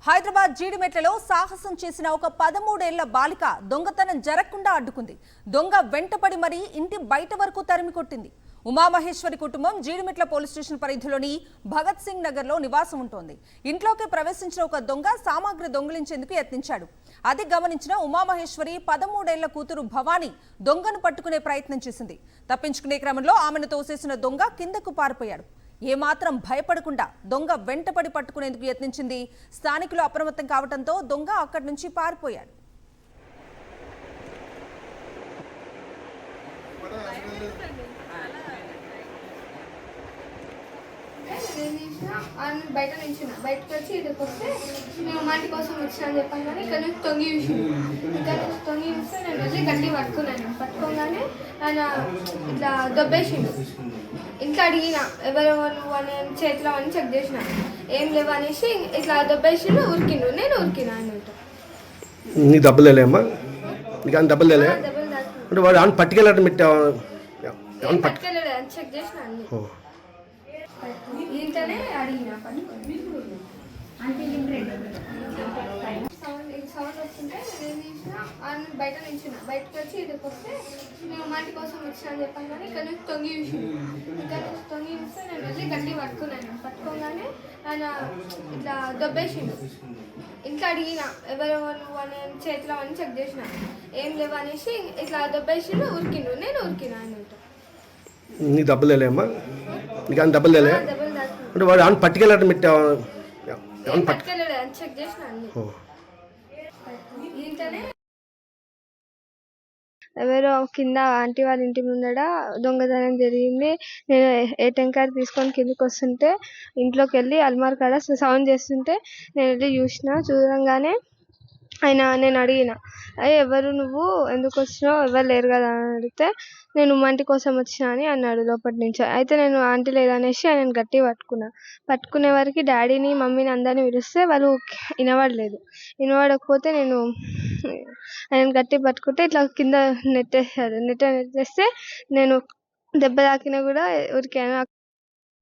హైదరాబాద్ జీడిమెట్లలో సాహసం చేసిన ఒక 13 ఏళ్ల బాలిక దొంగతనం జరగకుండా అడ్డుకుంది. దొంగ వెంటపడి మరీ ఇంటి బయట వరకు తరిమి కొట్టింది. ఉమామహేశ్వరి కుటుంబం జీడిమెట్ల పోలీస్ స్టేషన్ పరిధిలోని భగత్ సింగ్ నగర్ లో నివాసం ఉంటోంది. ఇంట్లోకి ప్రవేశించిన ఒక దొంగ సామాగ్రి దొంగిలించేందుకు యత్నించాడు. అది గమనించిన ఉమామహేశ్వరి 13 ఏళ్ల కూతురు భవానీ దొంగను పట్టుకునే ప్రయత్నం చేసింది. తప్పించుకునే క్రమంలో ఆమెను తోసేసిన దొంగ కిందకు పారిపోయాడు. ఏమాత్రం భయపడకుండా దొంగ వెంటపడి పట్టుకునేందుకు యత్నించింది. స్థానికులు అప్రమత్తం కావడంతో దొంగ అక్కడి నుంచి పారిపోయాడు. బయట నుంచి బయటకు వచ్చి ఇక్కడికి వస్తే మేము మాటి కోసం వచ్చినా అని చెప్పాను. కానీ ఇక్కడ నుంచి తొంగి చూస్తే నేను వెళ్ళి గట్టి పట్టుకున్నాను. పట్టుకోగానే ఆయన ఇట్లా దొబ్బేసిండు. ఇంట్లో అడిగిన ఎవరెవరు అని చేతిలో అని చెక్ చేసిన, ఏం లేవు అనేసి ఇట్లా దొబ్బేసిండు. ఉరికిండు. నేను ఉరికినా అన్నట్టు. నీ డబ్బులు లేమ్మా? నీకు అని డబ్బులు లేలే? డబ్బులు అంటే వాడు అని పట్టుకెళ్ళాడు పట్టుకెళ్ళాడు అని చెక్ చేసిన అన్ని. ఇంట్లోనే అడిగిన సౌండ్ వస్తుంటే నేను తీసిన బయట నుంచి బయటకు వచ్చి ఇక్కడికి వస్తే మేము మాటి కోసం వచ్చినా అని చెప్పాను. కానీ ఇక్కడ నుంచి తొంగి చూస్తే నేను వెళ్ళి గట్టి పట్టుకున్నాను. పట్టుకోగానే ఆయన ఇట్లా దొబ్బేసిండు. ఇంట్లో అడిగిన ఎవరెవరు అని చేతిలో అని చెక్ చేసిన, ఏం లేవు అనేసి ఇట్లా దొబ్బేసిండు. ఉరికిండు. నేను ఉరికినా అన్నట్టు. నీ డబ్బులు లేమ్మా? నీకు అని డబ్బులు లేలే? డబ్బులు అంటే వాడు అని పట్టుకెళ్ళాడు పట్టుకెళ్ళాడు అని చెక్ చేసిన అన్ని. ఇంట్లోనే ఎవరో కింద ఆంటీ వాళ్ళ ఇంటి ముందర దొంగతనం జరిగింది. నేను ఏటీఎం కార్డు తీసుకొని కిందకి వస్తుంటే ఇంట్లోకి వెళ్ళి అల్మార్ కాడ సౌండ్ చేస్తుంటే నేను వెళ్ళి చూడంగానే నేను అడిగిన, ఎవరు నువ్వు, ఎందుకు వచ్చినావు, ఎవరు లేరు కదా అని అడిగితే నేను మంటి కోసం వచ్చినా అని అన్నాడు లోపటి నుంచి. అయితే నేను ఆంటీ లేదనేసి ఆయన గట్టి పట్టుకునే వరకు డాడీని మమ్మీని అందరినీ పిలిస్తే వాళ్ళు వినబడకపోతే నేను ఆయన గట్టి పట్టుకుంటే ఇట్లా కింద నెట్టేస్తే నేను దెబ్బ తాకినా కూడా ఉరికాను.